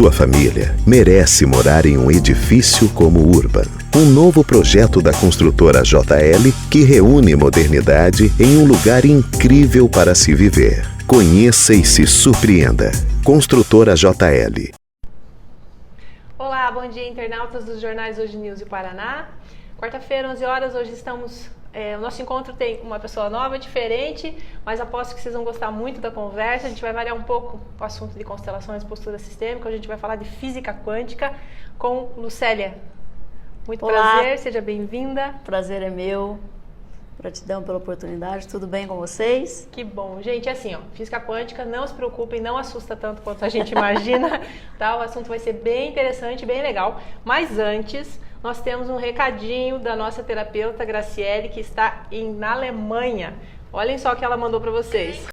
sua família merece morar em um edifício como o Urban. Um novo projeto da construtora JL que reúne modernidade em um lugar incrível para se viver. Conheça e se surpreenda. Construtora JL. Olá, bom dia, internautas dos jornais Hoje News e Paraná. Quarta-feira, 11 horas, hoje estamos... o nosso encontro tem uma pessoa nova, diferente, mas aposto que vocês vão gostar muito da conversa. A gente vai variar um pouco o assunto de constelações, postura sistêmica. Hoje a gente vai falar de física quântica com Lucélia. Muito Olá. prazer, seja bem-vinda. Prazer é meu. Gratidão pela oportunidade. Tudo bem com vocês? Que bom. Gente, assim, física quântica, não se preocupem, não assusta tanto quanto a gente imagina, tá? O assunto vai ser bem interessante, bem legal. Mas antes... nós temos um recadinho da nossa terapeuta Graciele, que está na Alemanha. Olhem só o que ela mandou para vocês.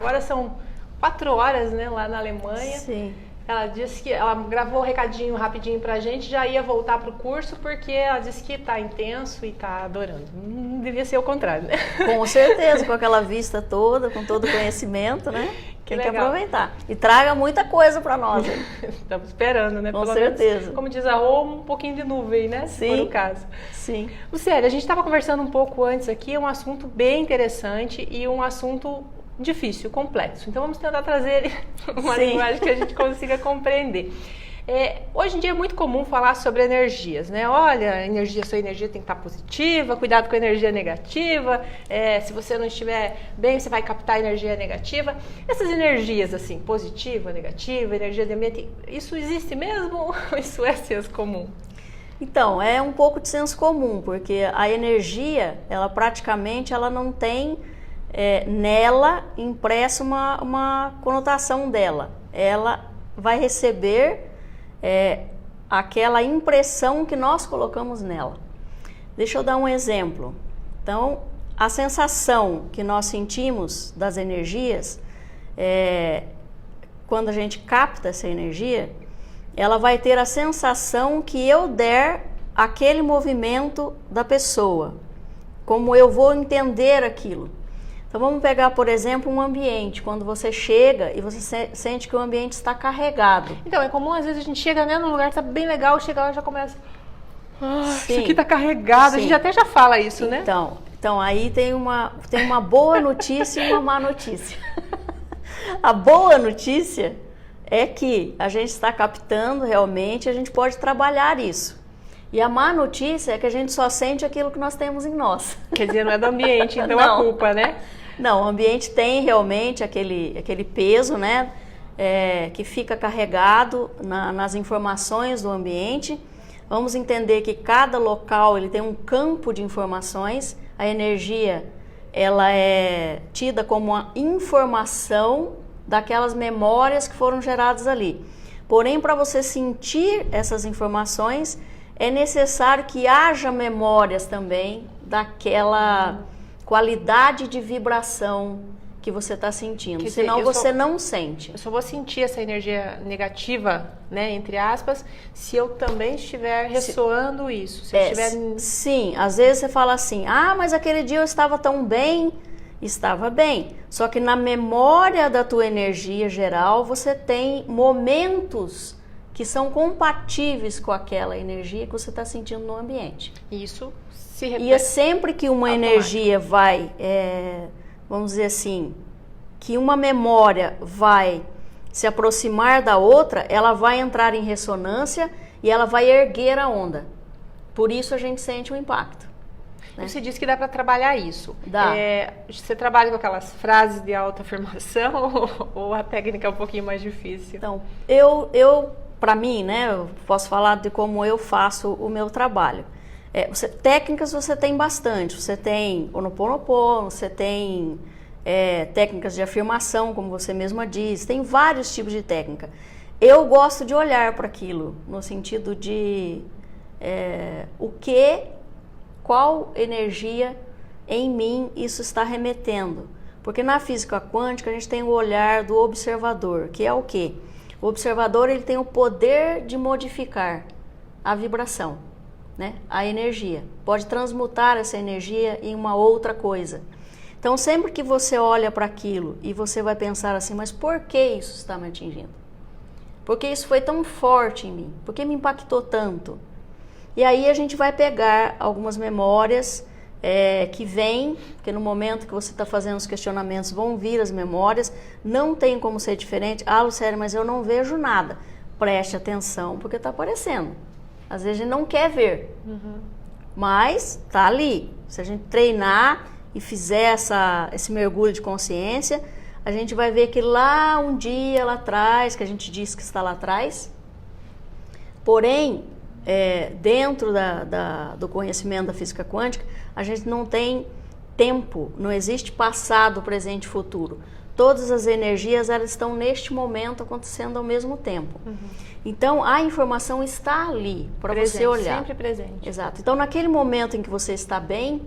Agora são 4 horas, né, lá na Alemanha. Sim. Ela disse que ela gravou o recadinho rapidinho pra gente, já ia voltar pro curso, porque ela disse que tá intenso e tá adorando. Não devia ser o contrário, né? Com certeza, com aquela vista toda, com todo o conhecimento, né? Que Tem legal. que aproveitar. E traga muita coisa para nós. Estamos esperando, né? Com Pelo certeza. menos, como diz a Rô, um pouquinho de nuvem, né? Sim. Se for o caso. Sim. Lucélia, a gente estava conversando um pouco antes aqui, é um assunto bem interessante e um assunto difícil, complexo. Então vamos tentar trazer uma linguagem que a gente consiga compreender. Hoje em dia é muito comum falar sobre energias, né? Olha, sua energia tem que estar positiva, cuidado com a energia negativa, se você não estiver bem, você vai captar energia negativa. Essas energias, assim, positiva, negativa, energia de ambiente, isso existe mesmo ou isso é senso comum? Então, é um pouco de senso comum, porque a energia, ela praticamente não tem nela impressa uma conotação dela. Ela vai receber aquela impressão que nós colocamos nela. Deixa eu dar um exemplo. Então, a sensação que nós sentimos das energias, quando a gente capta essa energia, ela vai ter a sensação que eu der aquele movimento da pessoa, como eu vou entender aquilo. Então vamos pegar, por exemplo, um ambiente, quando você chega e você sente que o ambiente está carregado. Então, é comum, às vezes a gente chega, né, num lugar que tá bem legal, chega lá e já começa... isso aqui tá carregado, Sim. A gente até já fala isso, né? Então aí tem uma boa notícia e uma má notícia. A boa notícia é que a gente está captando realmente, a gente pode trabalhar isso. E a má notícia é que a gente só sente aquilo que nós temos em nós. Quer dizer, não é do ambiente, então a culpa, né? Não, o ambiente tem realmente aquele peso, né? Que fica carregado nas informações do ambiente. Vamos entender que cada local ele tem um campo de informações. A energia ela é tida como uma informação daquelas memórias que foram geradas ali. Porém, para você sentir essas informações, é necessário que haja memórias também daquela qualidade de vibração que você está sentindo, Quer dizer, senão você não sente. Eu só vou sentir essa energia negativa, né, entre aspas, se eu também estiver ressoando isso. Se eu estiver... Sim, às vezes você fala assim, mas aquele dia eu estava tão bem. Estava bem, só que na memória da tua energia geral você tem momentos que são compatíveis com aquela energia que você está sentindo no ambiente. Isso se repete. E é sempre que uma energia vai, vamos dizer assim, que uma memória vai se aproximar da outra, ela vai entrar em ressonância e ela vai erguer a onda. Por isso a gente sente o impacto. Né? Você disse que dá para trabalhar isso. Dá. Você trabalha com aquelas frases de autoafirmação ou a técnica é um pouquinho mais difícil? Então, para mim, né, eu posso falar de como eu faço o meu trabalho. Técnicas você tem bastante. Você tem Ho'oponopono, você tem técnicas de afirmação, como você mesma diz. Tem vários tipos de técnica. Eu gosto de olhar para aquilo, no sentido de qual energia em mim isso está remetendo. Porque na física quântica a gente tem o olhar do observador, que é o quê? O observador ele tem o poder de modificar a vibração, né? A energia. Pode transmutar essa energia em uma outra coisa. Então sempre que você olha para aquilo e você vai pensar assim, mas por que isso está me atingindo? Por que isso foi tão forte em mim? Por que me impactou tanto? E aí a gente vai pegar algumas memórias que vêm, porque no momento que você está fazendo os questionamentos vão vir as memórias, não tem como ser diferente. Ah, Lucélia, mas eu não vejo nada. Preste atenção, porque está aparecendo. Às vezes a gente não quer ver, mas está ali. Se a gente treinar e fizer esse mergulho de consciência, a gente vai ver que lá um dia, lá atrás, que a gente diz que está lá atrás, porém, dentro do conhecimento da física quântica, a gente não tem tempo, não existe passado, presente e futuro. Todas as energias elas estão neste momento acontecendo ao mesmo tempo. Então a informação está ali para você olhar. Sempre presente. Exato. Então naquele momento em que você está bem,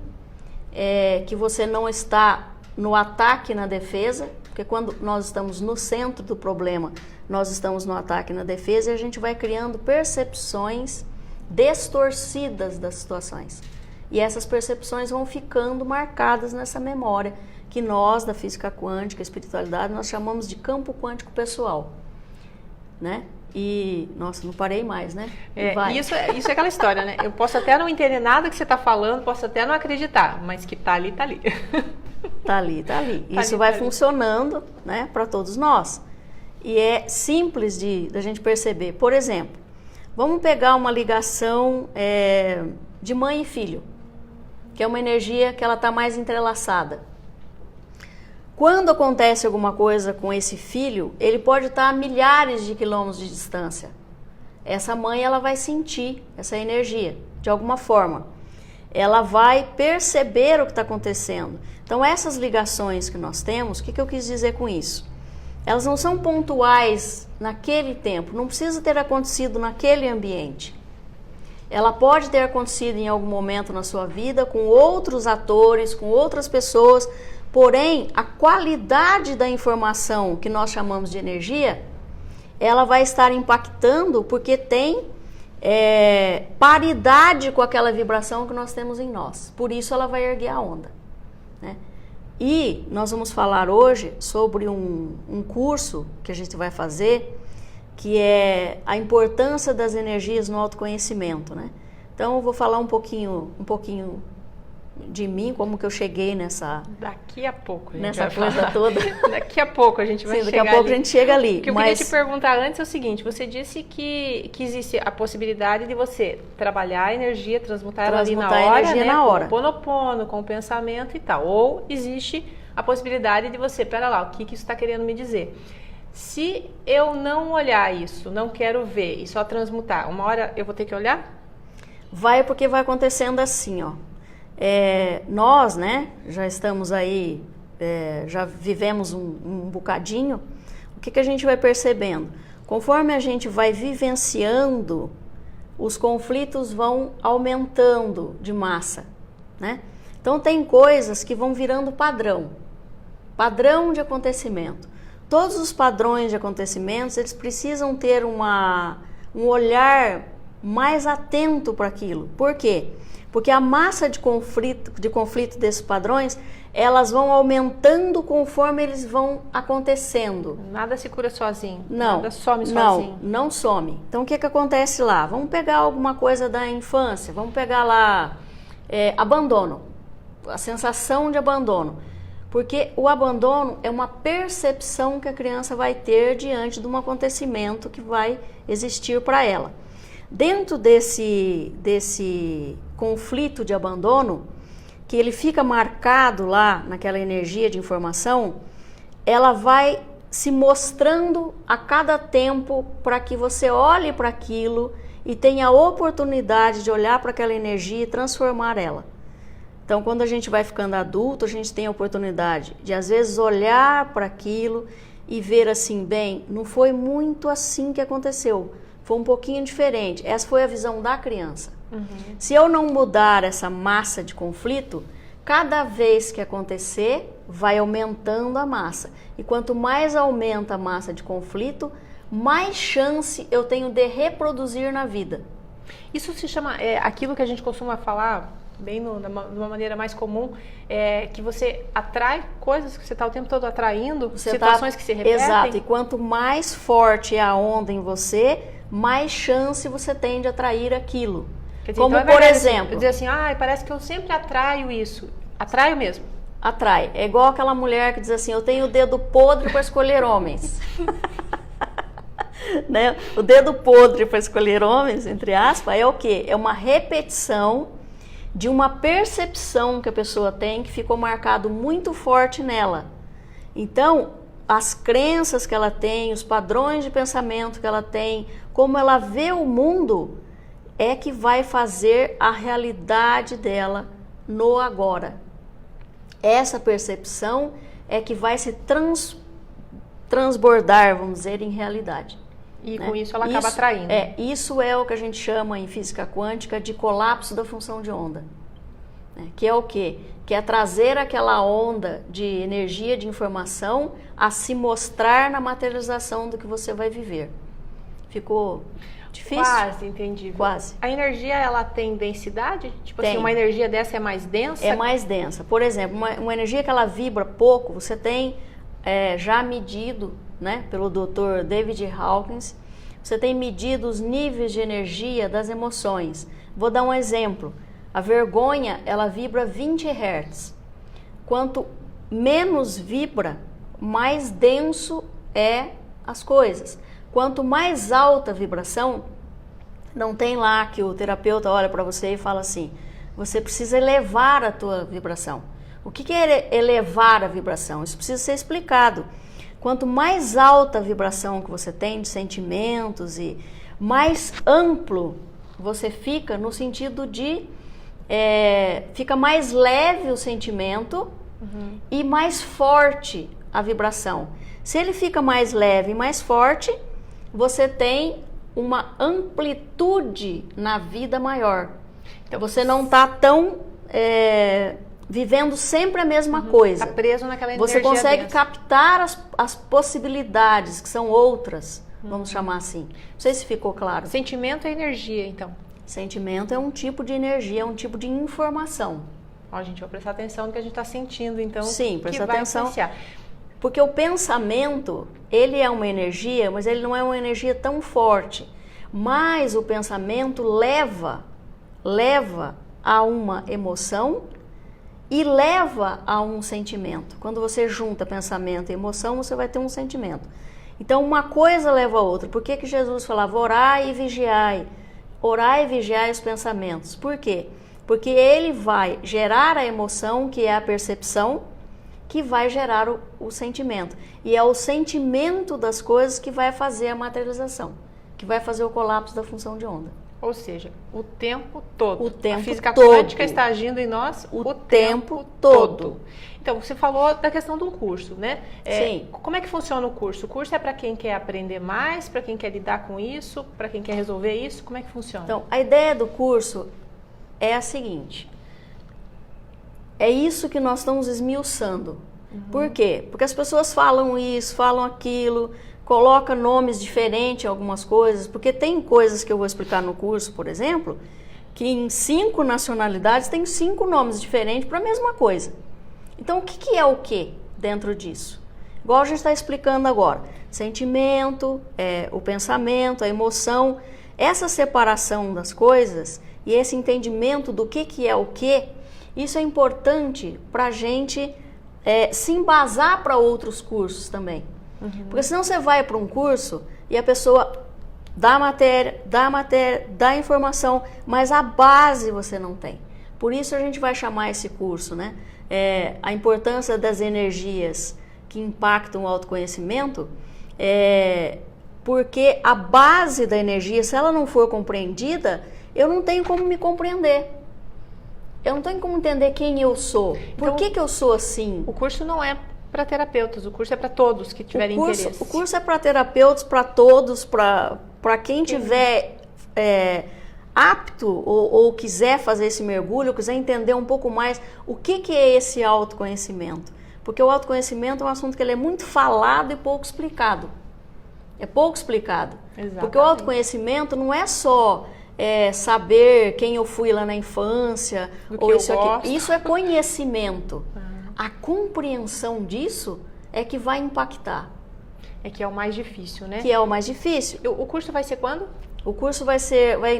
que você não está no ataque e na defesa, porque quando nós estamos no centro do problema, nós estamos no ataque e na defesa e a gente vai criando percepções distorcidas das situações. E essas percepções vão ficando marcadas nessa memória que nós, da física quântica, espiritualidade, nós chamamos de campo quântico pessoal, né? E, nossa, não parei mais, né? Isso é aquela história, né? Eu posso até não entender nada que você está falando, posso até não acreditar, mas que tá ali, tá ali. Tá ali, tá ali. Isso vai funcionando, né, para todos nós. E é simples da gente perceber. Por exemplo, vamos pegar uma ligação de mãe e filho, que é uma energia que ela está mais entrelaçada. Quando acontece alguma coisa com esse filho, ele pode estar a milhares de quilômetros de distância. Essa mãe ela vai sentir essa energia, de alguma forma. Ela vai perceber o que está acontecendo. Então, essas ligações que nós temos, o que eu quis dizer com isso? Elas não são pontuais naquele tempo, não precisa ter acontecido naquele ambiente. Ela pode ter acontecido em algum momento na sua vida, com outros atores, com outras pessoas, porém, a qualidade da informação que nós chamamos de energia, ela vai estar impactando porque tem paridade com aquela vibração que nós temos em nós. Por isso ela vai erguer a onda, né? E nós vamos falar hoje sobre um curso que a gente vai fazer, que é a importância das energias no autoconhecimento, né? Então eu vou falar um pouquinho de mim, como que eu cheguei Daqui a pouco a gente nessa vai coisa falar. toda. Daqui a pouco a gente vai chegar. Daqui a pouco a gente chega ali. O que eu queria te perguntar antes é o seguinte: você disse que existe a possibilidade de você trabalhar a energia, transmutar ela ali na hora, né? Na hora. Com o Ho'oponopono, com o pensamento e tal. Ou existe a possibilidade de você, pera lá, o que isso está querendo me dizer? Se eu não olhar isso, não quero ver e só transmutar, uma hora eu vou ter que olhar? Vai, porque vai acontecendo assim, ó. Nós, né, já estamos aí, já vivemos um bocadinho. O que a gente vai percebendo? Conforme a gente vai vivenciando, os conflitos vão aumentando de massa, né? Então tem coisas que vão virando padrão de acontecimento. Todos os padrões de acontecimentos, eles precisam ter um olhar mais atento para aquilo. Por quê? Porque a massa de conflito desses padrões, elas vão aumentando conforme eles vão acontecendo. Nada se cura sozinho. Não, nada some sozinho. Não some. Então o que acontece lá? Vamos pegar alguma coisa da infância, vamos pegar lá abandono, a sensação de abandono. Porque o abandono é uma percepção que a criança vai ter diante de um acontecimento que vai existir para ela. Dentro desse conflito de abandono, que ele fica marcado lá naquela energia de informação, ela vai se mostrando a cada tempo para que você olhe para aquilo e tenha a oportunidade de olhar para aquela energia e transformar ela. Então, quando a gente vai ficando adulto, a gente tem a oportunidade de, às vezes, olhar para aquilo e ver assim, bem, não foi muito assim que aconteceu, foi um pouquinho diferente. Essa foi a visão da criança. Uhum. Se eu não mudar essa massa de conflito, cada vez que acontecer, vai aumentando a massa. E quanto mais aumenta a massa de conflito, mais chance eu tenho de reproduzir na vida. Isso se chama, aquilo que a gente costuma falar, bem de uma maneira mais comum, que você atrai coisas que você está o tempo todo atraindo, situações que se repetem. Exato, e quanto mais forte é a onda em você, mais chance você tem de atrair aquilo. Quer dizer, como então por exemplo... Dizer assim, parece que eu sempre atraio isso. Atraio mesmo? Atrai. É igual aquela mulher que diz assim, eu tenho o dedo podre para escolher homens. Né? O dedo podre para escolher homens, entre aspas, é o quê? É uma repetição de uma percepção que a pessoa tem que ficou marcado muito forte nela. Então, as crenças que ela tem, os padrões de pensamento que ela tem, como ela vê o mundo, é que vai fazer a realidade dela no agora. Essa percepção é que vai se transbordar, vamos dizer, em realidade. E com isso ela acaba atraindo. Isso é o que a gente chama em física quântica de colapso da função de onda. Que é o quê? Que é trazer aquela onda de energia, de informação, a se mostrar na materialização do que você vai viver. Ficou difícil? Quase, entendi. Quase. A energia, ela tem densidade? Tipo tem. Assim, uma energia dessa é mais densa? É mais densa. Por exemplo, uma energia que ela vibra pouco, você tem já medido, né, pelo Dr. David Hawkins, você tem medido os níveis de energia das emoções. Vou dar um exemplo. A vergonha, ela vibra 20 Hz. Quanto menos vibra, mais denso é as coisas. Quanto mais alta a vibração, não tem lá que o terapeuta olha para você e fala assim, você precisa elevar a tua vibração. O que é elevar a vibração? Isso precisa ser explicado. Quanto mais alta a vibração que você tem de sentimentos e mais amplo você fica no sentido de fica mais leve o sentimento e mais forte a vibração. Se ele fica mais leve e mais forte, você tem uma amplitude na vida maior. Então você não está tão vivendo sempre a mesma coisa. Está preso naquela energia. Você consegue densa. captar as possibilidades, que são outras, vamos chamar assim. Não sei se ficou claro. Sentimento é energia, então. Sentimento é um tipo de energia, é um tipo de informação. Ó, gente, vou prestar atenção no que a gente está sentindo, então. Sim, presta atenção. Influenciar. Porque o pensamento, ele é uma energia, mas ele não é uma energia tão forte. Mas o pensamento leva a uma emoção e leva a um sentimento. Quando você junta pensamento e emoção, você vai ter um sentimento. Então, uma coisa leva a outra. Por que Jesus falava orai e vigiai? Orai e vigiai os pensamentos. Por quê? Porque ele vai gerar a emoção, que é a percepção, que vai gerar o sentimento. E é o sentimento das coisas que vai fazer a materialização, que vai fazer o colapso da função de onda. Ou seja, o tempo todo. O tempo a física todo. quântica está agindo em nós o tempo todo. Então, você falou da questão do curso, né? Sim. Como é que funciona o curso? O curso é para quem quer aprender mais, para quem quer lidar com isso, para quem quer resolver isso? Como é que funciona? Então, a ideia do curso é a seguinte. É isso que nós estamos esmiuçando. Por quê? Porque as pessoas falam isso, falam aquilo, coloca nomes diferentes em algumas coisas, porque tem coisas que eu vou explicar no curso, por exemplo, que em 5 nacionalidades tem 5 nomes diferentes para a mesma coisa. Então, o que é o que dentro disso? Igual a gente está explicando agora, sentimento, o pensamento, a emoção, essa separação das coisas e esse entendimento do que é o que, isso é importante para a gente se embasar para outros cursos também. Porque senão você vai para um curso e a pessoa dá matéria, dá informação, mas a base você não tem. Por isso a gente vai chamar esse curso, né? A importância das energias que impactam o autoconhecimento, porque a base da energia, se ela não for compreendida, eu não tenho como me compreender. Eu não tenho como entender quem eu sou. Por que eu sou assim? O curso não é para terapeutas, o curso é para todos que tiverem interesse. O curso é para terapeutas, para todos, para quem tiver apto ou quiser fazer esse mergulho, quiser entender um pouco mais o que é esse autoconhecimento. Porque o autoconhecimento é um assunto que ele é muito falado e pouco explicado. É pouco explicado. Exatamente. Porque o autoconhecimento não é só saber quem eu fui lá na infância, ou isso aqui. Isso é conhecimento. A compreensão disso é que vai impactar. É que é o mais difícil, né? Que é o mais difícil. O curso vai ser quando? O curso vai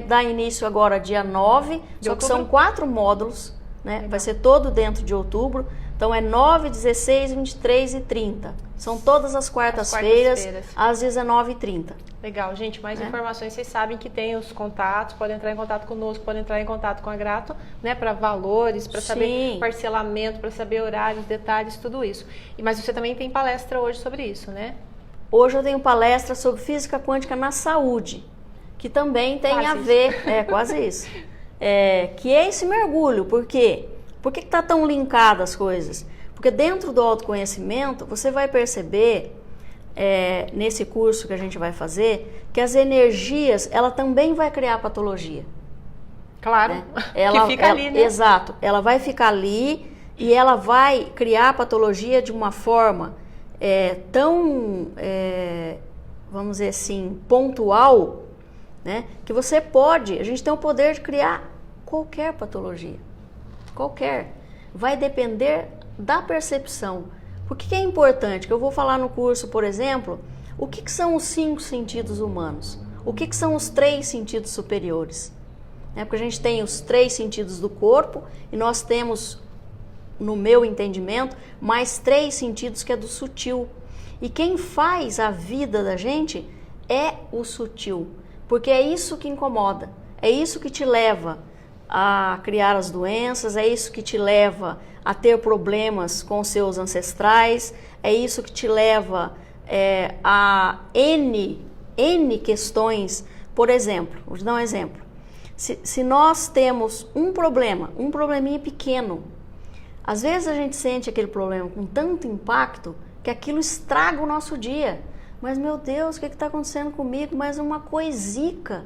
dar início agora dia 9, só que são 4 módulos, né? Legal. Vai ser todo dentro de outubro. Então é 9, 16, 23 e 30. São todas as quartas-feiras, às 19h30. Legal, gente. Mais informações, vocês sabem que tem os contatos, podem entrar em contato conosco, podem entrar em contato com a Grato, né? Para valores, para saber parcelamento, para saber horários, detalhes, tudo isso. Mas você também tem palestra hoje sobre isso, né? Hoje eu tenho palestra sobre física quântica na saúde, que também tem a ver, quase isso, que é esse mergulho. Por quê? Por que está tão linkado as coisas? Porque dentro do autoconhecimento, você vai perceber, nesse curso que a gente vai fazer, que as energias, ela também vai criar patologia. Claro, né? Que fica ali, né? Exato, ela vai ficar ali e ela vai criar patologia de uma forma tão, vamos dizer assim, pontual, né? Que a gente tem o poder de criar qualquer patologia. Qualquer. Vai depender da percepção. Por que é importante? Que eu vou falar no curso, por exemplo, o que são os 5 sentidos humanos? O que são os 3 sentidos superiores? Porque a gente tem os 3 sentidos do corpo e nós temos, no meu entendimento, mais 3 sentidos que é do sutil. E quem faz a vida da gente é o sutil, porque é isso que incomoda, é isso que te leva a criar as doenças, é isso que te leva a ter problemas com seus ancestrais, é isso que te leva a N questões. Por exemplo, vou te dar um exemplo. Se nós temos um probleminha pequeno, às vezes a gente sente aquele problema com tanto impacto que aquilo estraga o nosso dia. Mas, meu Deus, o que está acontecendo comigo? Mas uma coisica.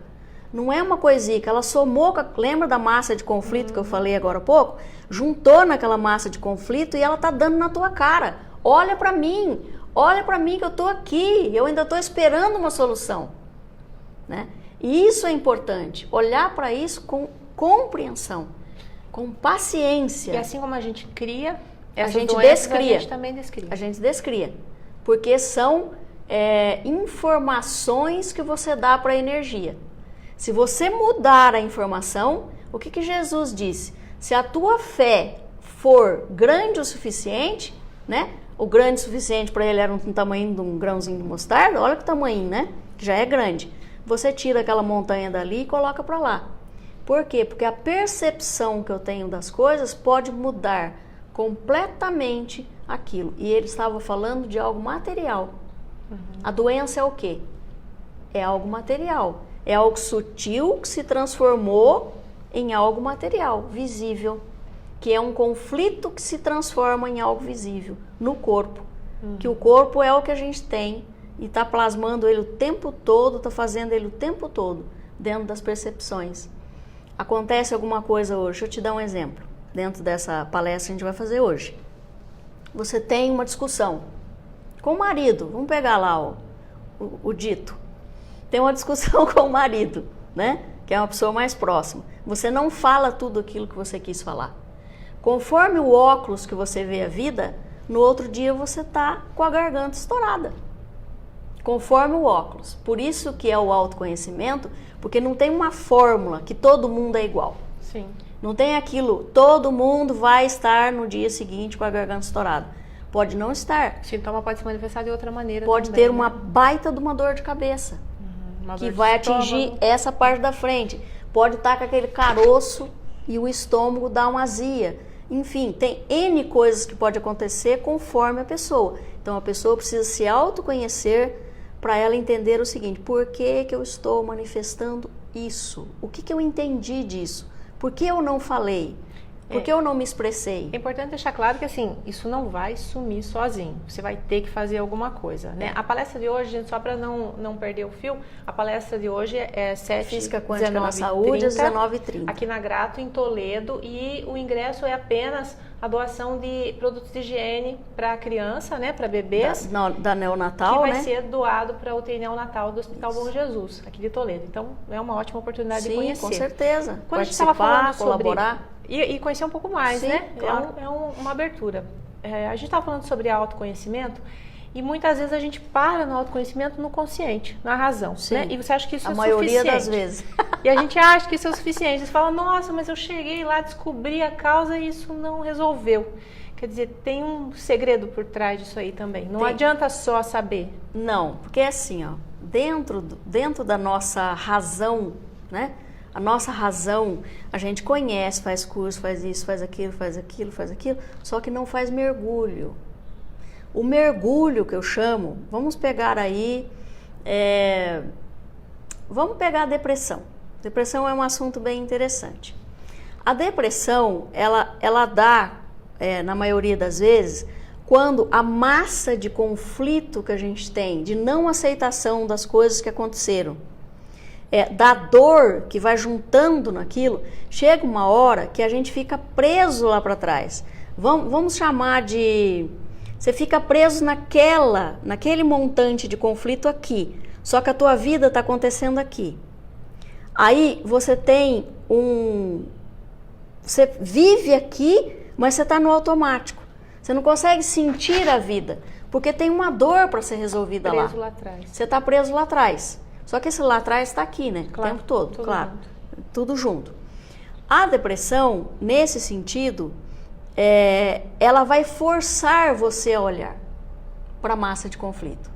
Não é uma coisica, ela somou, lembra da massa de conflito que eu falei agora há pouco? Juntou naquela massa de conflito e ela está dando na tua cara. Olha para mim que eu estou aqui, eu ainda estou esperando uma solução. Né? E isso é importante, olhar para isso com compreensão, com paciência. E assim como a gente cria, a gente também descria. A gente descria, porque são informações que você dá para a energia. Se você mudar a informação, o que Jesus disse? Se a tua fé for grande o suficiente, né? O grande o suficiente para ele era um tamanho de um grãozinho de mostarda, olha que tamanho, né? Que já é grande. Você tira aquela montanha dali e coloca para lá. Por quê? Porque a percepção que eu tenho das coisas pode mudar completamente aquilo. E ele estava falando de algo material. A doença é o quê? É algo material. É algo sutil que se transformou em algo material, visível. Que é um conflito que se transforma em algo visível no corpo. Que o corpo é o que a gente tem e está plasmando ele o tempo todo, está fazendo ele o tempo todo, dentro das percepções. Acontece alguma coisa hoje, deixa eu te dar um exemplo. Dentro dessa palestra que a gente vai fazer hoje. Você tem uma discussão com o marido, vamos pegar lá o dito. Tem uma discussão com o marido, né? Que é uma pessoa mais próxima. Você não fala tudo aquilo que você quis falar. Conforme o óculos que você vê a vida, no outro dia você tá com a garganta estourada. Conforme o óculos. Por isso que é o autoconhecimento, porque não tem uma fórmula que todo mundo é igual. Sim. Não tem aquilo, todo mundo vai estar no dia seguinte com a garganta estourada. Pode não estar. O sintoma pode se manifestar de outra maneira Pode também, ter uma baita de uma dor de cabeça. Uma Que dor de vai estômago. atingir essa parte da frente. Pode estar com aquele caroço e o estômago dá uma azia. Enfim, tem N coisas que pode acontecer conforme a pessoa. Então a pessoa precisa se autoconhecer para ela entender o seguinte: por que que eu estou manifestando isso? O que que eu entendi disso? Por que eu não falei? Por que eu não me expressei? É importante deixar claro que assim, isso não vai sumir sozinho. Você vai ter que fazer alguma coisa, né? A palestra de hoje, gente, só para não perder o fio, a palestra de hoje é 7, Física Quântica 19, na Saúde, às 30, 19h30. aqui na Grato, em Toledo, e o ingresso é apenas a doação de produtos de higiene para criança, né? Para bebês. Da neonatal, que vai né? ser doado para a UTI neonatal do Hospital Bom Jesus, aqui de Toledo. Então, é uma ótima oportunidade de Sim, conhecer. com certeza. Quando a gente estava falando sobre colaborar. E conhecer um pouco mais, Sim, né? claro. Uma abertura. A gente estava falando sobre autoconhecimento e muitas vezes a gente para no autoconhecimento no consciente, na razão, Sim. né? E você acha que isso A é maioria suficiente. das vezes. E a gente acha que isso é o suficiente. Você fala, nossa, mas eu cheguei lá, descobri a causa e isso não resolveu. Quer dizer, tem um segredo por trás disso aí também. Não adianta só saber. Não, porque é assim, ó, dentro da nossa razão, né? A nossa razão, a gente conhece, faz curso, faz isso, faz aquilo, só que não faz mergulho. O mergulho que eu chamo, vamos pegar aí, vamos pegar a depressão. Depressão é um assunto bem interessante. A depressão, ela dá, na maioria das vezes, quando a massa de conflito que a gente tem, de não aceitação das coisas que aconteceram, da dor que vai juntando naquilo, chega uma hora que a gente fica preso lá para trás. Vamos chamar de... Você fica preso naquele montante de conflito aqui, só que a tua vida está acontecendo aqui. Aí você tem você vive aqui, mas você está no automático. Você não consegue sentir a vida, porque tem uma dor para ser resolvida lá. Preso lá atrás. Você está preso lá atrás. Só que esse lá atrás está aqui, né? Claro, o tempo todo, tudo claro. junto. Tudo junto. A depressão, nesse sentido, ela vai forçar você a olhar para a massa de conflito.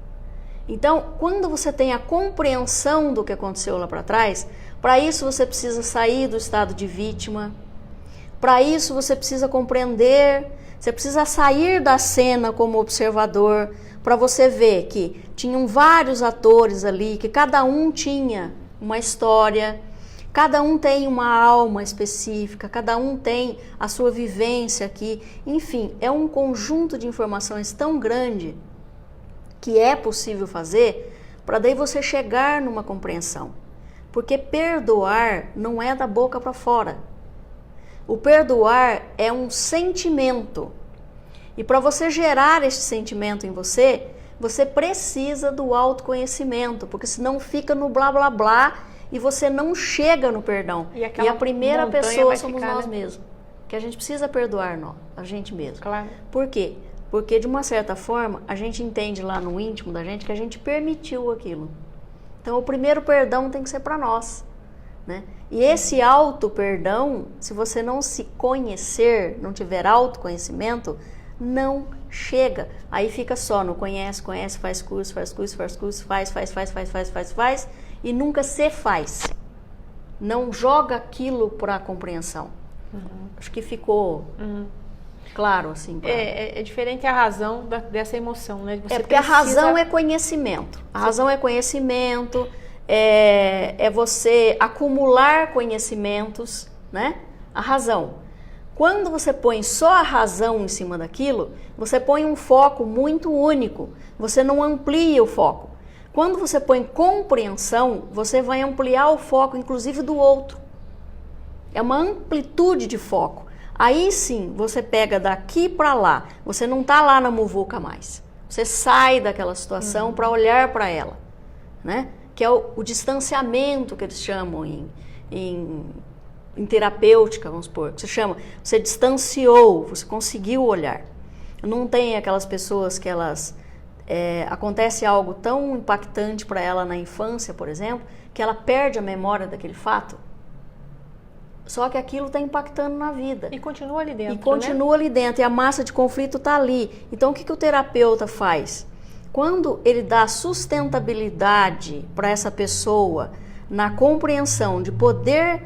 Então, quando você tem a compreensão do que aconteceu lá para trás, para isso você precisa sair do estado de vítima. Para isso você precisa compreender, você precisa sair da cena como observador, para você ver que tinham vários atores ali, que cada um tinha uma história, cada um tem uma alma específica, cada um tem a sua vivência aqui. Enfim, é um conjunto de informações tão grande que é possível fazer para daí você chegar numa compreensão. Porque perdoar não é da boca para fora. O perdoar é um sentimento. E para você gerar esse sentimento em você, você precisa do autoconhecimento, porque senão fica no blá blá blá e você não chega no perdão. E a primeira pessoa somos nós mesmos. Que a gente precisa perdoar a gente mesmo. Claro. Por quê? Porque de uma certa forma a gente entende lá no íntimo da gente que a gente permitiu aquilo. Então o primeiro perdão tem que ser para nós, né? E esse auto-perdão, se você não se conhecer, não tiver autoconhecimento, não chega. Aí fica só no conhece, faz curso, faz e nunca se faz. Não joga aquilo para a compreensão. Acho que ficou claro assim. É diferente a razão dessa emoção, né? Você porque a razão é conhecimento. A razão é conhecimento, é você acumular conhecimentos, né? A razão. Quando você põe só a razão em cima daquilo, você põe um foco muito único, você não amplia o foco. Quando você põe compreensão, você vai ampliar o foco, inclusive do outro. É uma amplitude de foco. Aí sim, você pega daqui para lá, você não está lá na muvuca mais. Você sai daquela situação para olhar para ela. né? Que é o distanciamento que eles chamam em terapêutica, vamos supor. Você distanciou, você conseguiu olhar. Não tem aquelas pessoas que acontece algo tão impactante para ela na infância, por exemplo, que ela perde a memória daquele fato. Só que aquilo está impactando na vida. E continua ali dentro, E continua ali dentro, e a massa de conflito está ali. Então, o que o terapeuta faz? Quando ele dá sustentabilidade para essa pessoa, na compreensão de poder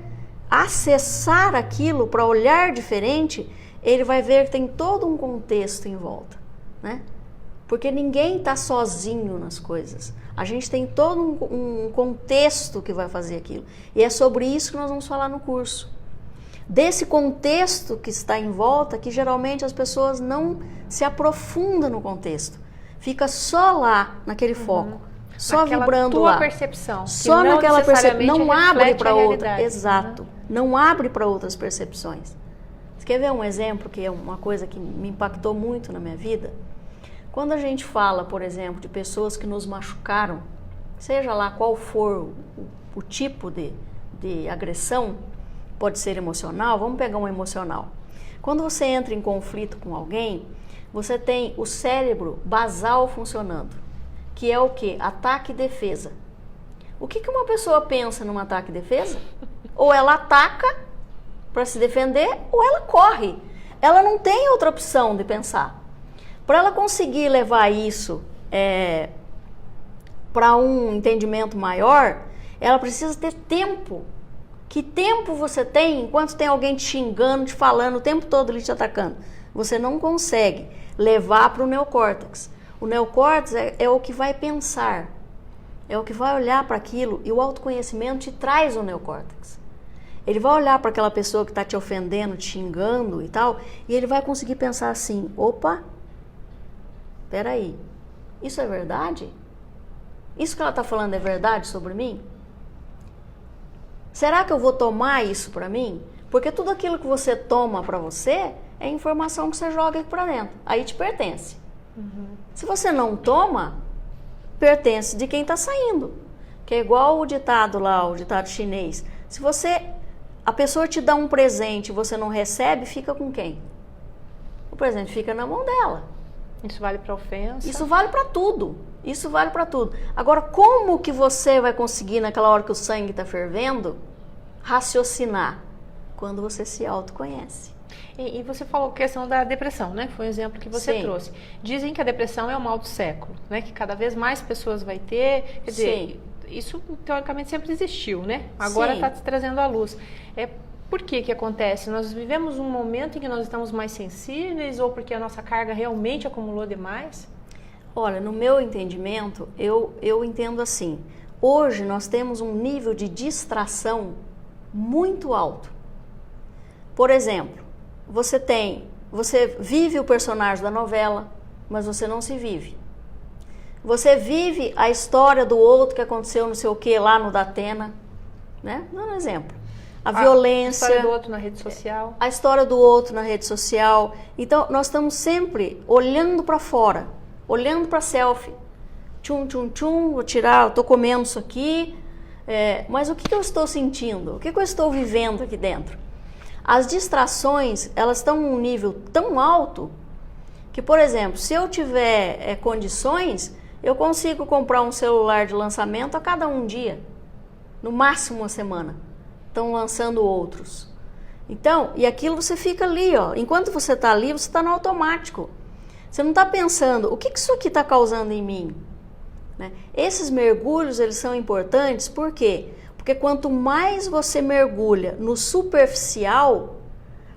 acessar aquilo para olhar diferente, ele vai ver que tem todo um contexto em volta, né? Porque ninguém está sozinho nas coisas. A gente tem todo um contexto que vai fazer aquilo. E é sobre isso que nós vamos falar no curso. Desse contexto que está em volta, que geralmente as pessoas não se aprofundam no contexto. Fica só lá, naquele foco. Só naquela vibrando tua lá. percepção. Só naquela percepção. Não abre para outra. Realidade. Exato. Não abre para outras percepções. Você quer ver um exemplo que é uma coisa que me impactou muito na minha vida? Quando a gente fala, por exemplo, de pessoas que nos machucaram, seja lá qual for o tipo de agressão, pode ser emocional, vamos pegar um emocional. Quando você entra em conflito com alguém, você tem o cérebro basal funcionando, que é o quê? Ataque e defesa. O que uma pessoa pensa num ataque e defesa? Ou ela ataca para se defender, ou ela corre. Ela não tem outra opção de pensar. Para ela conseguir levar isso para um entendimento maior, ela precisa ter tempo. Que tempo você tem enquanto tem alguém te xingando, te falando, o tempo todo ele te atacando? Você não consegue levar para o neocórtex. O neocórtex é o que vai pensar, é o que vai olhar para aquilo, e o autoconhecimento te traz o neocórtex. Ele vai olhar para aquela pessoa que está te ofendendo, te xingando e tal, e ele vai conseguir pensar assim, opa, peraí, isso é verdade? Isso que ela está falando é verdade sobre mim? Será que eu vou tomar isso para mim? Porque tudo aquilo que você toma para você é informação que você joga aqui para dentro. Aí te pertence. Se você não toma, pertence de quem está saindo. Que é igual o ditado lá, o ditado chinês. Se a pessoa te dá um presente e você não recebe, fica com quem? O presente fica na mão dela. Isso vale para ofensa? Isso vale para tudo. Isso vale para tudo. Agora, como que você vai conseguir, naquela hora que o sangue está fervendo, raciocinar? Quando você se autoconhece. E você falou a questão da depressão, né? Foi um exemplo que você trouxe. Dizem que a depressão é o mal do século, né? Que cada vez mais pessoas vai ter. Quer dizer, isso teoricamente sempre existiu, né? Agora está se trazendo à luz. Por que acontece? Nós vivemos um momento em que nós estamos mais sensíveis ou porque a nossa carga realmente acumulou demais? Olha, no meu entendimento, eu entendo assim. Hoje nós temos um nível de distração muito alto. Por exemplo, você vive o personagem da novela, mas você não se vive. Você vive a história do outro que aconteceu não sei o que lá no Datena, né? Dando um exemplo. A violência. A história do outro na rede social. A história do outro na rede social. Então, nós estamos sempre olhando para fora, olhando para selfie. Tchum, tchum, tchum, vou tirar, eu estou comendo isso aqui. Mas o que eu estou sentindo? O que eu estou vivendo aqui dentro? As distrações, elas estão num nível tão alto que, por exemplo, se eu tiver condições, eu consigo comprar um celular de lançamento a cada um dia, no máximo uma semana. Estão lançando outros. Então, e aquilo você fica ali, ó. Enquanto você está ali, você está no automático. Você não está pensando, o que isso aqui está causando em mim? Né? Esses mergulhos, eles são importantes, por quê? Porque quanto mais você mergulha no superficial,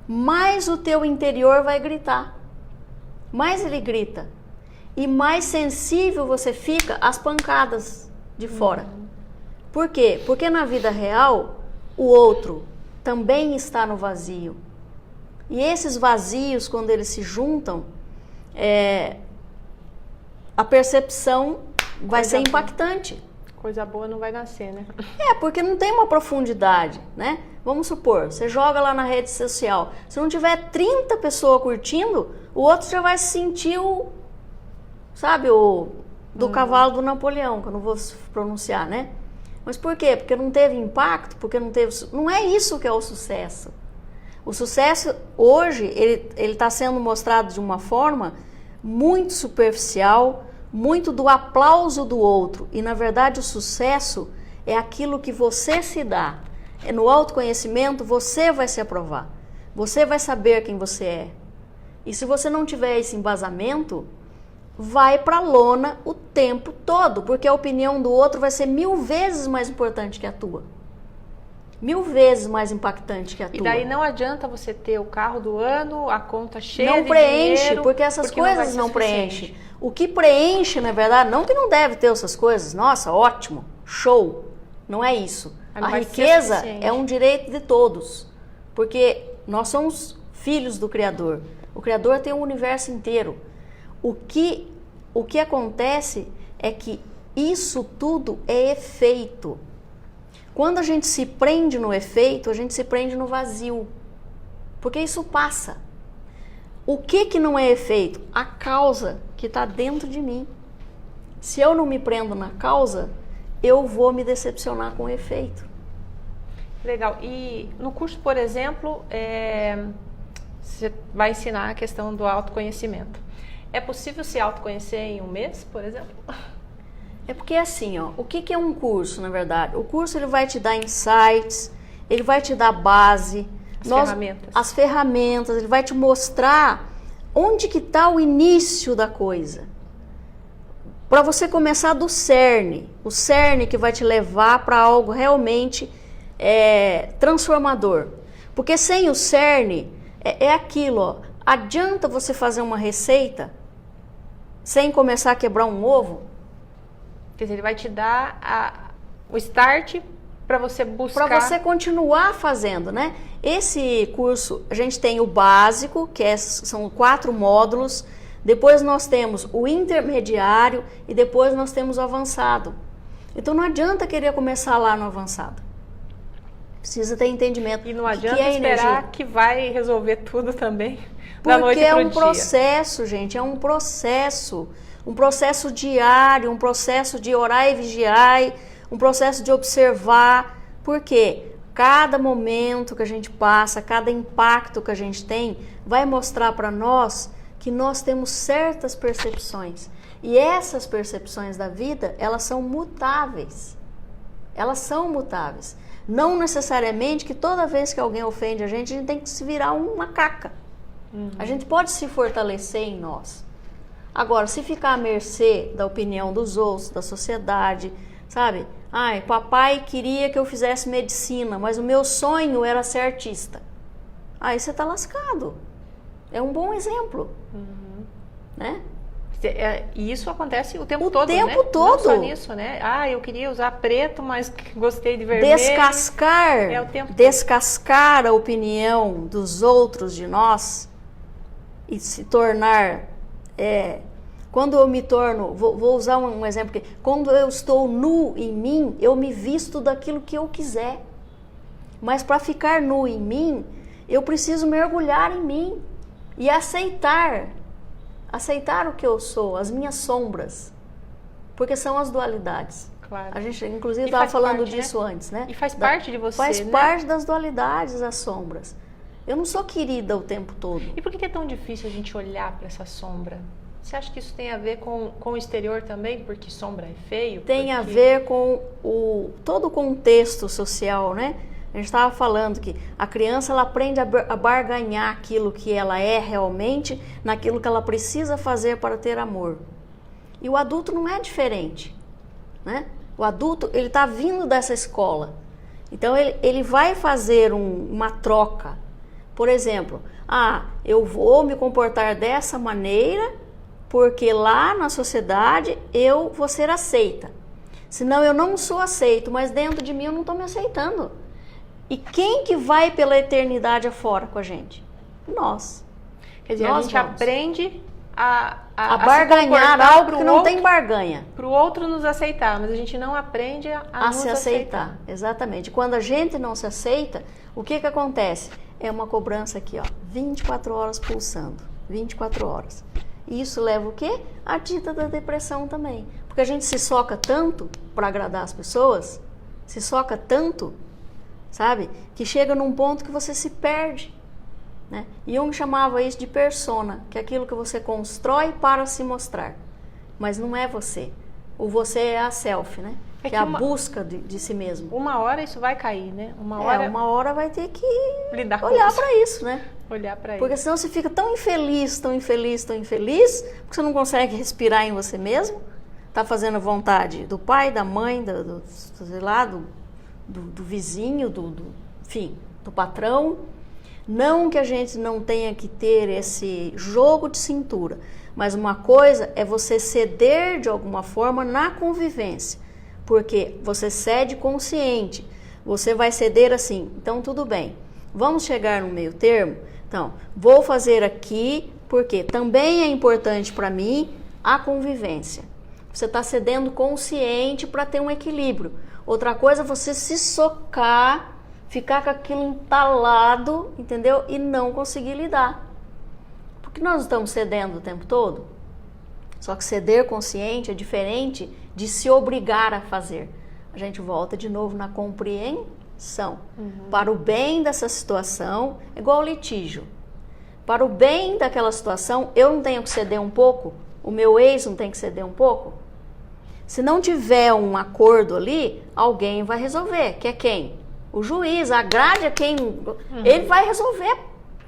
mais o teu interior vai gritar. Mais ele grita. E mais sensível você fica às pancadas de fora. Por quê? Porque na vida real, o outro também está no vazio. E esses vazios, quando eles se juntam, a percepção vai ser impactante. Coisa boa não vai nascer, né? Porque não tem uma profundidade, né? Vamos supor, você joga lá na rede social, se não tiver 30 pessoas curtindo, o outro já vai se sentir do cavalo do Napoleão, que eu não vou pronunciar, né? Mas por quê? Porque não teve impacto, porque não teve... Não é isso que é o sucesso. O sucesso, hoje, ele está sendo mostrado de uma forma muito superficial, muito do aplauso do outro. E, na verdade, o sucesso é aquilo que você se dá. No autoconhecimento, você vai se aprovar. Você vai saber quem você é. E se você não tiver esse embasamento, vai para a lona o tempo todo, porque a opinião do outro vai ser 1000 vezes mais importante que a tua. 1000 vezes mais impactante que a tua. E daí não adianta você ter o carro do ano, a conta cheia não de preenche, dinheiro, porque essas coisas não preenchem. O que preenche, na verdade, não que não deve ter essas coisas, nossa, ótimo, show, não é isso. A riqueza é um direito de todos, porque nós somos filhos do Criador. O Criador tem o universo inteiro. O que acontece é que isso tudo é efeito. Quando a gente se prende no efeito, a gente se prende no vazio, porque isso passa. O que não é efeito? A causa que está dentro de mim. Se eu não me prendo na causa, eu vou me decepcionar com o efeito. Legal. E no curso, por exemplo, você vai ensinar a questão do autoconhecimento. É possível se autoconhecer em um mês, por exemplo? É porque assim, ó, o que é um curso, na verdade? O curso ele vai te dar insights, ele vai te dar base, as ferramentas, ele vai te mostrar onde que está o início da coisa. Para você começar do cerne, o cerne que vai te levar para algo realmente transformador. Porque sem o cerne, é aquilo, ó, adianta você fazer uma receita sem começar a quebrar um ovo? Quer dizer, ele vai te dar o start para você buscar... Para você continuar fazendo, né? Esse curso, a gente tem o básico, que são 4 módulos, depois nós temos o intermediário e depois nós temos o avançado. Então não adianta querer começar lá no avançado. Precisa ter entendimento. E não adianta esperar que vai resolver tudo também da noite pro dia. Porque é um processo, gente, é um processo diário, um processo de orar e vigiar, um processo de observar. Por quê? Cada momento que a gente passa, cada impacto que a gente tem, vai mostrar para nós que nós temos certas percepções. E essas percepções da vida, elas são mutáveis. Elas são mutáveis. Não necessariamente que toda vez que alguém ofende a gente tem que se virar uma caca. A gente pode se fortalecer em nós. Agora, se ficar à mercê da opinião dos outros, da sociedade, sabe? Ai, papai queria que eu fizesse medicina, mas o meu sonho era ser artista. Aí você tá lascado. É um bom exemplo. Né? E isso acontece o tempo todo, né? O tempo todo. Não só nisso, né? Ah, eu queria usar preto, mas gostei de vermelho. Descascar a opinião dos outros de nós e se tornar... quando eu me torno... Vou usar um exemplo aqui. Quando eu estou nu em mim, eu me visto daquilo que eu quiser. Mas para ficar nu em mim, eu preciso mergulhar em mim e aceitar o que eu sou, as minhas sombras, porque são as dualidades. Claro. A gente, inclusive, estava falando disso antes, né? E faz parte de você, Faz né? parte das dualidades, as sombras. Eu não sou querida o tempo todo. E por que é tão difícil a gente olhar para essa sombra? Você acha que isso tem a ver com o exterior também? Porque sombra é feio? Tem a ver com todo o contexto social, né? A gente estava falando que a criança ela aprende a barganhar aquilo que ela é realmente, naquilo que ela precisa fazer para ter amor. E o adulto não é diferente, né? O adulto ele está vindo dessa escola, então ele vai fazer uma troca. Por exemplo, eu vou me comportar dessa maneira porque lá na sociedade eu vou ser aceita. Senão eu não sou aceito, mas dentro de mim eu não estou me aceitando. E quem que vai pela eternidade afora com a gente? Nós. Quer dizer, a gente aprende a barganhar algo que não tem barganha. Para o outro nos aceitar, mas a gente não aprende a nos se aceitar. Exatamente. Quando a gente não se aceita, o que acontece? É uma cobrança aqui, ó, 24 horas pulsando. 24 horas. E isso leva o quê? A dita da depressão também. Porque a gente se soca tanto para agradar as pessoas, se soca tanto, sabe? Que chega num ponto que você se perde, né? Jung chamava isso de persona, que é aquilo que você constrói para se mostrar. Mas não é você. O você é a self, né? Que é a busca de si mesmo. Uma hora isso vai cair, né? Uma hora vai ter que olhar para isso, né? Olhar para isso. Porque senão você fica tão infeliz, tão infeliz, tão infeliz, porque você não consegue respirar em você mesmo, tá fazendo vontade do pai, da mãe, sei lá, do vizinho, enfim, do patrão. Não que a gente não tenha que ter esse jogo de cintura, mas uma coisa é você ceder de alguma forma na convivência, porque você cede consciente, você vai ceder assim, então tudo bem, vamos chegar no meio termo? Então, vou fazer aqui, porque também é importante para mim a convivência. Você está cedendo consciente para ter um equilíbrio. Outra coisa é você se socar, ficar com aquilo entalado, entendeu? E não conseguir lidar. Porque nós estamos cedendo o tempo todo. Só que ceder consciente é diferente de se obrigar a fazer. A gente volta de novo na compreensão. Para o bem dessa situação, é igual ao litígio. Para o bem daquela situação, eu não tenho que ceder um pouco? O meu ex não tem que ceder um pouco? Se não tiver um acordo ali, alguém vai resolver. Que é quem? O juiz, a grade é quem... Ele vai resolver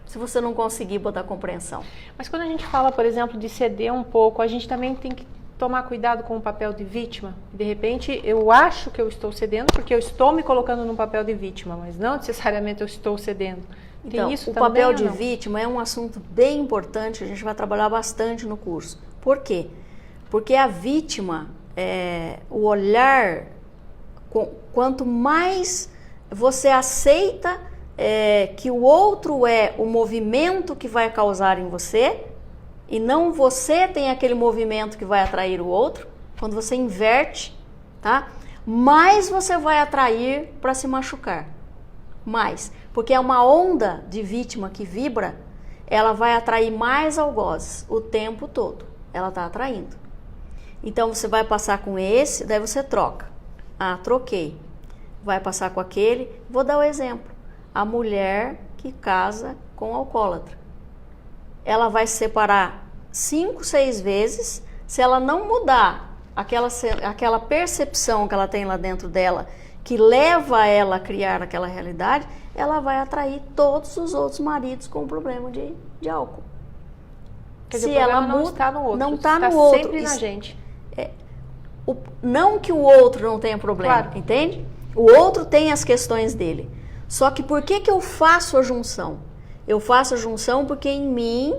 se você não conseguir botar compreensão. Mas quando a gente fala, por exemplo, de ceder um pouco, a gente também tem que tomar cuidado com o papel de vítima. De repente, eu acho que eu estou cedendo porque eu estou me colocando no papel de vítima, mas não necessariamente eu estou cedendo. Tem então, isso o também, papel de vítima é um assunto bem importante, a gente vai trabalhar bastante no curso. Por quê? Porque a vítima, o olhar, quanto mais você aceita que o outro é o movimento que vai causar em você, e não você tem aquele movimento que vai atrair o outro, quando você inverte, tá? Mais você vai atrair para se machucar. Mais. Porque é uma onda de vítima que vibra, ela vai atrair mais algozes o tempo todo. Ela está atraindo. Então você vai passar com esse, daí você troca. Ah, troquei. Vai passar com aquele. Vou dar o exemplo. A mulher que casa com o alcoólatra. Ela vai se separar 5, 6 vezes. Se ela não mudar aquela percepção que ela tem lá dentro dela, que leva ela a criar aquela realidade, ela vai atrair todos os outros maridos com problema de álcool. Quer dizer, se ela muda, não está no outro, não está no outro. Sempre na gente. Não que o outro não tenha problema, claro. Entende? O outro tem as questões dele. Só que por que eu faço a junção? Eu faço a junção porque em mim,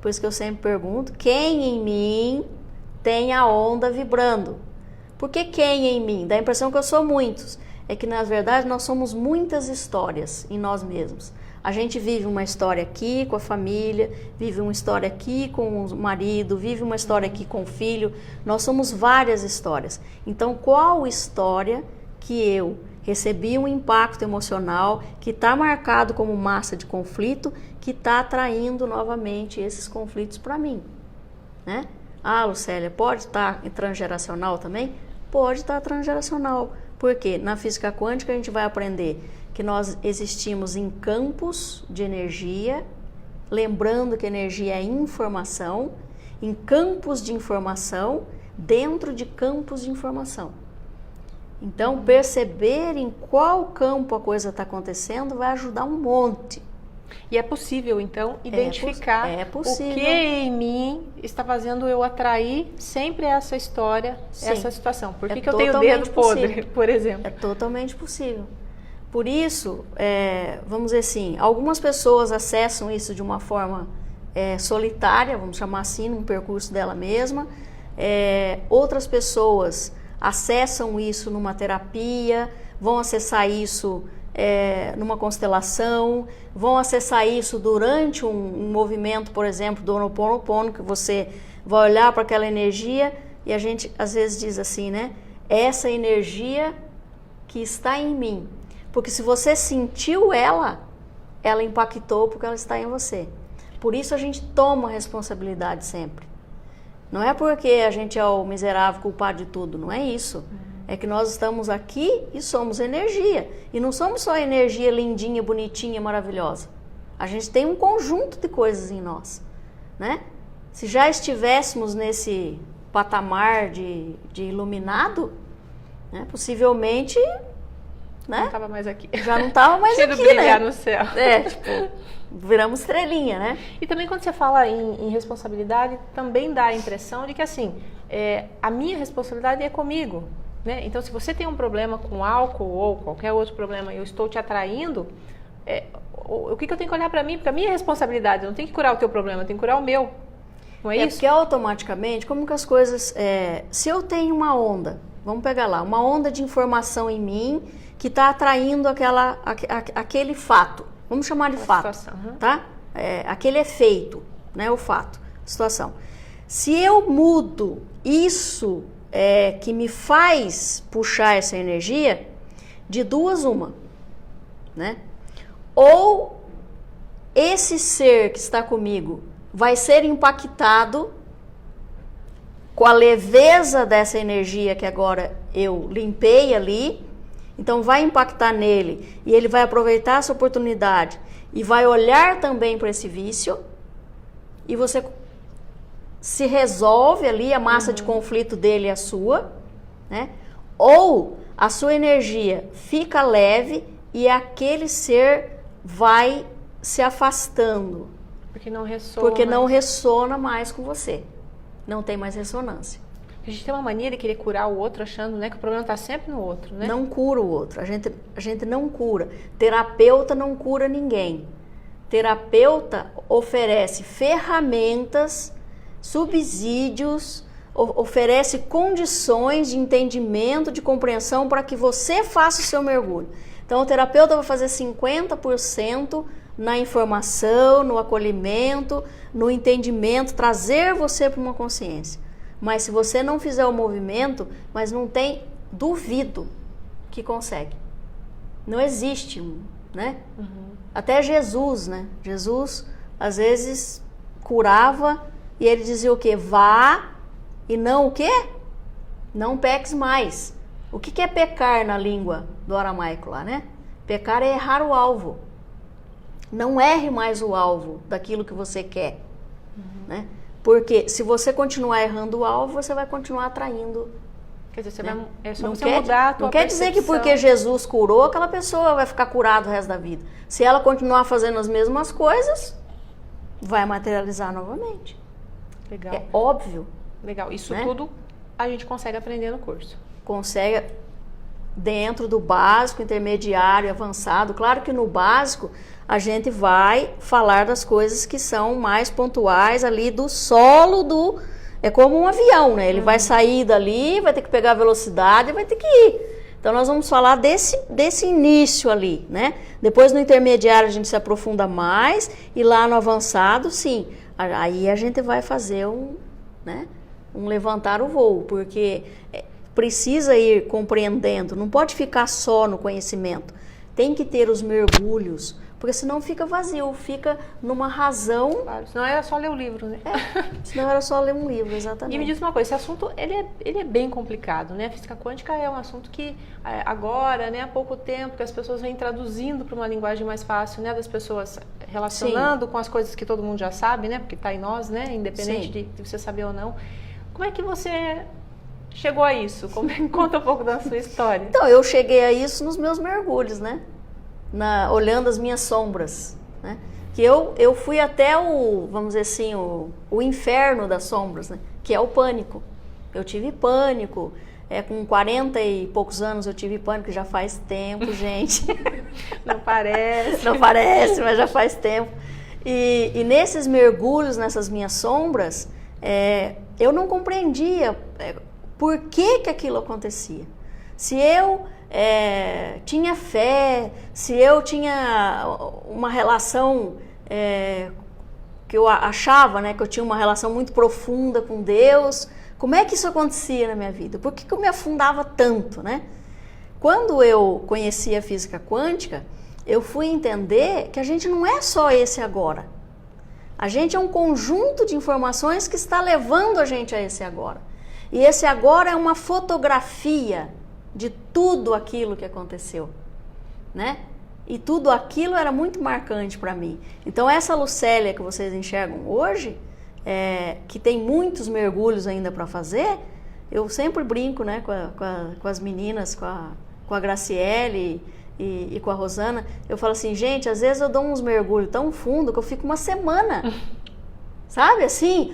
por isso que eu sempre pergunto, quem em mim tem a onda vibrando? Por que quem em mim? Dá a impressão que eu sou muitos. É que, na verdade, nós somos muitas histórias em nós mesmos. A gente vive uma história aqui com a família, vive uma história aqui com o marido, vive uma história aqui com o filho. Nós somos várias histórias. Então, qual história que eu recebi um impacto emocional, que está marcado como massa de conflito, que está atraindo novamente esses conflitos para mim, né? Ah, Lucélia, pode estar transgeracional também? Pode estar transgeracional. Por quê? Na física quântica a gente vai aprender que nós existimos em campos de energia, lembrando que energia é informação, em campos de informação, dentro de campos de informação. Então, perceber em qual campo a coisa está acontecendo vai ajudar um monte. E é possível, então, identificar o que em mim está fazendo eu atrair sempre essa história, Sim. essa situação. Por que eu tenho dedo podre, por exemplo? É totalmente possível. Por isso, vamos dizer assim, algumas pessoas acessam isso de uma forma solitária, vamos chamar assim, num percurso dela mesma. Outras pessoas acessam isso numa terapia, vão acessar isso numa constelação, vão acessar isso durante um movimento, por exemplo, do Ho'oponopono, que você vai olhar para aquela energia e a gente às vezes diz assim, né? Essa energia que está em mim. Porque se você sentiu ela impactou porque ela está em você. Por isso a gente toma responsabilidade sempre. Não é porque a gente é o miserável culpado de tudo, não é isso. É que nós estamos aqui e somos energia. E não somos só energia lindinha, bonitinha, maravilhosa. A gente tem um conjunto de coisas em nós, né? Se já estivéssemos nesse patamar de iluminado, né, possivelmente, né, Não estava mais aqui. já não estava mais Cheio aqui, brilhar né? no céu. Tipo, viramos estrelinha, né? E também quando você fala em responsabilidade, também dá a impressão de que assim, a minha responsabilidade é comigo, né? Então, se você tem um problema com álcool ou qualquer outro problema e eu estou te atraindo, o que eu tenho que olhar para mim? Porque a minha responsabilidade, eu não tenho que curar o teu problema, eu tenho que curar o meu. Não é isso? Porque automaticamente, como que as coisas... se eu tenho uma onda, vamos pegar lá, uma onda de informação em mim que está atraindo aquele fato. Vamos chamar de fato, situação, tá? Aquele efeito, né? O fato, situação. Se eu mudo isso que me faz puxar essa energia, de duas uma, né? Ou esse ser que está comigo vai ser impactado com a leveza dessa energia que agora eu limpei ali, então vai impactar nele e ele vai aproveitar essa oportunidade e vai olhar também para esse vício e você se resolve ali, a massa de conflito dele é a sua, né? Ou a sua energia fica leve e aquele ser vai se afastando. Porque não ressona mais com você. Não tem mais ressonância. A gente tem uma mania de querer curar o outro achando, né, que o problema está sempre no outro, né? Não cura o outro. A gente não cura. Terapeuta não cura ninguém. Terapeuta oferece ferramentas, subsídios, oferece condições de entendimento, de compreensão para que você faça o seu mergulho. Então, o terapeuta vai fazer 50% na informação, no acolhimento, no entendimento, trazer você para uma consciência. Mas se você não fizer o movimento, mas não tem, duvido que consegue. Não existe né? Até Jesus, né? Jesus, às vezes, curava e ele dizia o quê? Vá e não o quê? Não peques mais. O que é pecar na língua do aramaico lá, né? Pecar é errar o alvo. Não erre mais o alvo daquilo que você quer, né? Porque se você continuar errando o alvo, você vai continuar atraindo. Quer dizer, né? é só você mudar a tua Não quer dizer que porque Jesus curou, aquela pessoa vai ficar curada o resto da vida. Se ela continuar fazendo as mesmas coisas, vai materializar novamente. Legal. É óbvio. Legal. Isso, né? tudo a gente consegue aprender no curso. Consegue dentro do básico, intermediário, avançado. Claro que no básico a gente vai falar das coisas que são mais pontuais ali do solo do... É como um avião, né? Ele vai sair dali, vai ter que pegar a velocidade e vai ter que ir. Então nós vamos falar desse início ali, né? Depois no intermediário a gente se aprofunda mais e lá no avançado, sim. Aí a gente vai fazer né? Um levantar o voo, porque precisa ir compreendendo, não pode ficar só no conhecimento. Tem que ter os mergulhos, porque senão fica vazio, fica numa razão... Claro, senão era só ler o livro, né? Senão era só ler um livro, exatamente. E me diz uma coisa, esse assunto, ele é bem complicado, né? A física quântica é um assunto que agora, né, há pouco tempo, que as pessoas vêm traduzindo para uma linguagem mais fácil, né? Das pessoas relacionando com as coisas que todo mundo já sabe, né? Porque está em nós, né? Independente de você saber ou não. Como é que você chegou a isso? Conta um pouco da sua história. Então, eu cheguei a isso nos meus mergulhos, né? Olhando as minhas sombras, né? Que eu fui até vamos dizer assim, o inferno das sombras, né? Que é o pânico. Eu tive pânico, com 40 e poucos anos eu tive pânico, já faz tempo, gente. Não parece. Não parece, mas já faz tempo. E nesses mergulhos, nessas minhas sombras, eu não compreendia por que aquilo acontecia. Se eu tinha fé, se eu tinha uma relação que eu achava, né, que eu tinha uma relação muito profunda com Deus, como é que isso acontecia na minha vida? Por que eu me afundava tanto, né? Quando eu conheci a física quântica, eu fui entender que a gente não é só esse agora. A gente é um conjunto de informações que está levando a gente a esse agora. E esse agora é uma fotografia de tudo aquilo que aconteceu, né? E tudo aquilo era muito marcante para mim. Então essa Lucélia que vocês enxergam hoje, que tem muitos mergulhos ainda para fazer, eu sempre brinco, né, com as meninas, com a Graciele e com a Rosana, eu falo assim, gente, às vezes eu dou uns mergulhos tão fundo que eu fico uma semana, sabe, assim,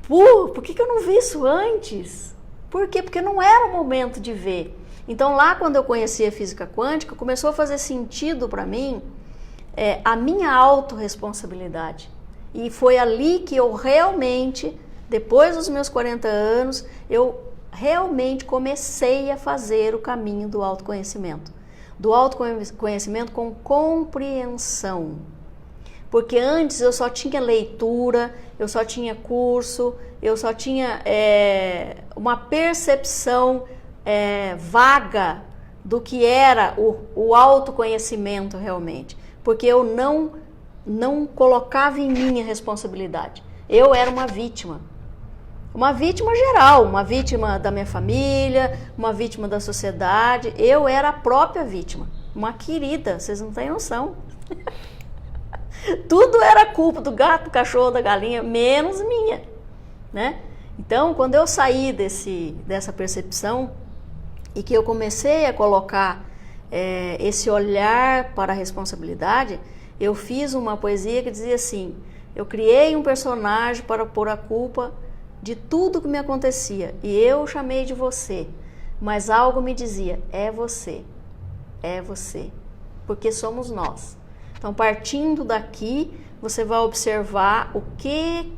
por que eu não vi isso antes? Por quê? Porque não era o momento de ver. Então lá quando eu conheci a física quântica, começou a fazer sentido para mim a minha autorresponsabilidade. E foi ali que eu realmente, depois dos meus 40 anos, eu realmente comecei a fazer o caminho do autoconhecimento. Do autoconhecimento com compreensão. Porque antes eu só tinha leitura, eu só tinha curso, eu só tinha uma percepção vaga do que era o autoconhecimento realmente. Porque eu não colocava em mim a responsabilidade. Eu era uma vítima. Uma vítima geral, uma vítima da minha família, uma vítima da sociedade. Eu era a própria vítima. Uma querida, vocês não têm noção. Tudo era culpa do gato, do cachorro, da galinha, menos minha, né? Então, quando eu saí dessa percepção e que eu comecei a colocar esse olhar para a responsabilidade, eu fiz uma poesia que dizia assim, eu criei um personagem para pôr a culpa de tudo que me acontecia e eu chamei de você, mas algo me dizia, é você, porque somos nós. Então, partindo daqui, você vai observar o que